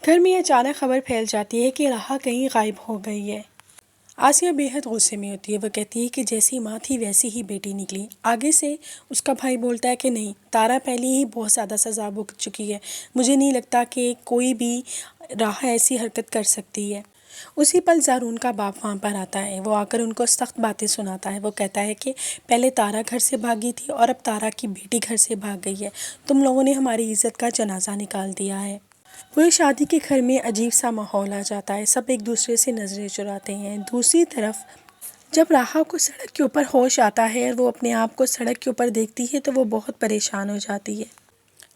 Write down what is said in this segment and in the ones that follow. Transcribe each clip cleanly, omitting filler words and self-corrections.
घर में अचानक खबर फैल जाती है कि राहा कहीं गायब हो गई है। आसिया बेहद गुस्से में होती है। वह कहती है कि जैसी माँ थी वैसी ही बेटी निकली। आगे से उसका भाई बोलता है कि नहीं, तारा पहले ही बहुत ज़्यादा सज़ा भुगत चुकी है। मुझे नहीं लगता कि कोई भी राहा ऐसी हरकत कर सकती है। उसी पल ज़ारून का बाप वहाँ पर आता है। वो आकर उनको सख्त बातें सुनाता है। वो कहता है कि पहले तारा घर से भागी थी और अब तारा की बेटी घर से भाग गई है। तुम लोगों ने हमारी इज़्ज़त का जनाजा निकाल दिया है। पूरी शादी के घर में अजीब सा माहौल आ जाता है। सब एक दूसरे से नज़रें चुराते हैं। दूसरी तरफ जब राहा को सड़क के ऊपर होश आता है और वो अपने आप को सड़क के ऊपर देखती है तो वो बहुत परेशान हो जाती है।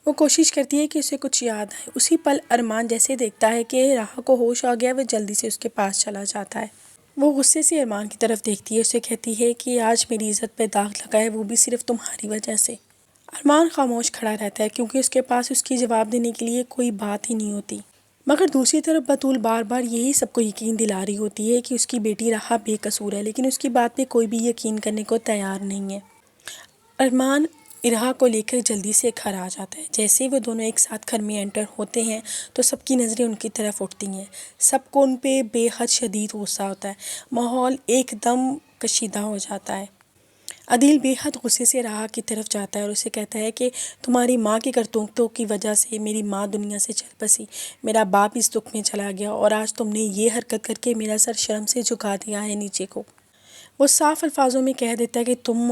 वो कोशिश करती है कि उसे कुछ याद आए। उसी पल अरमान जैसे देखता है कि राहा को होश आ गया, वह जल्दी से उसके पास चला जाता है। वो गुस्से से अरमान की तरफ देखती है। उसे कहती है कि आज मेरी इज़्ज़त पे दाग लगा है, वो भी सिर्फ तुम्हारी वजह से। अरमान खामोश खड़ा रहता है क्योंकि उसके पास उसकी जवाब देने के लिए कोई बात ही नहीं होती। मगर दूसरी तरफ बतूल बार बार यही सबको यकीन दिला रही होती है कि उसकी बेटी राहा बेकसूर है, लेकिन उसकी बात पे कोई भी यकीन करने को तैयार नहीं है। अरमान इरहा को लेकर जल्दी से घर आ जाता है। जैसे ही वो दोनों एक साथ घर में एंटर होते हैं तो सबकी नज़रें उनकी तरफ उठती हैं। सबको उन पे बेहद शदीद गुस्सा होता है। माहौल एकदम कशीदा हो जाता है। अदील बेहद गुस्से से राहा की तरफ जाता है और उसे कहता है कि तुम्हारी माँ की करतूतों की वजह से मेरी माँ दुनिया से चल बसी, मेरा बाप इस दुख में चला गया और आज तुमने ये हरकत करके मेरा सर शर्म से झुका दिया है नीचे को। वो साफ अल्फाजों में कह देता है कि तुम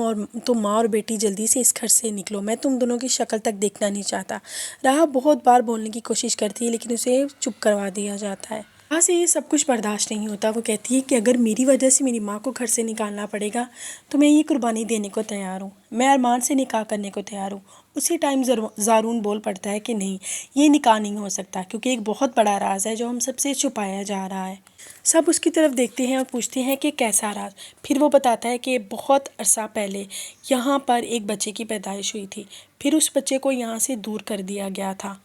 माँ और बेटी जल्दी से इस घर से निकलो, मैं तुम दोनों की शक्ल तक देखना नहीं चाहता। राहा बहुत बार बोलने की कोशिश करती है लेकिन उसे चुप करवा दिया जाता है। राहा से ये सब कुछ बर्दाश्त नहीं होता। वो कहती है कि अगर मेरी वजह से मेरी माँ को घर से निकालना पड़ेगा तो मैं ये कुर्बानी देने को तैयार हूँ। मैं अरमान से निकाह करने को तैयार हूँ। उसी टाइम ज़ारून बोल पड़ता है कि नहीं, ये निकाह नहीं हो सकता क्योंकि एक बहुत बड़ा राज है जो हम सबसे छुपाया जा रहा है। सब उसकी तरफ देखते हैं और पूछते हैं कि कैसा राज। फिर वो बताता है कि बहुत अरसा पहले यहाँ पर एक बच्चे की पैदाइश हुई थी। फिर उस बच्चे को यहाँ से दूर कर दिया गया था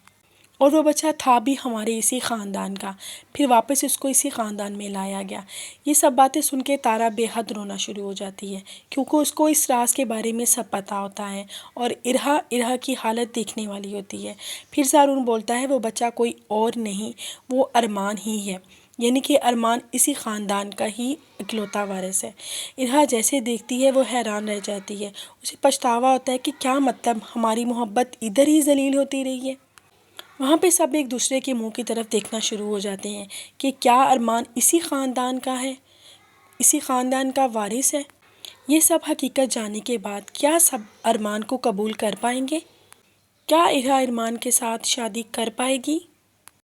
और वो बच्चा था भी हमारे इसी ख़ानदान का। फिर वापस इसको इसी ख़ानदान में लाया गया। ये सब बातें सुन के तारा बेहद रोना शुरू हो जाती है क्योंकि उसको इस राज के बारे में सब पता होता है और इरहा की हालत देखने वाली होती है। फिर ज़ारून बोलता है वो बच्चा कोई और नहीं, वो अरमान ही है, यानी कि अरमान इसी ख़ानदान का ही इकलौता वारिस है। इरहा जैसे देखती है वो हैरान रह जाती है। उसे पछतावा होता है कि क्या मतलब हमारी मोहब्बत इधर ही जलील होती रही है। वहाँ पे सब एक दूसरे के मुंह की तरफ देखना शुरू हो जाते हैं कि क्या अरमान इसी ख़ानदान का है, इसी ख़ानदान का वारिस है। ये सब हकीकत जानने के बाद क्या सब अरमान को कबूल कर पाएंगे? क्या इरहा अरमान के साथ शादी कर पाएगी?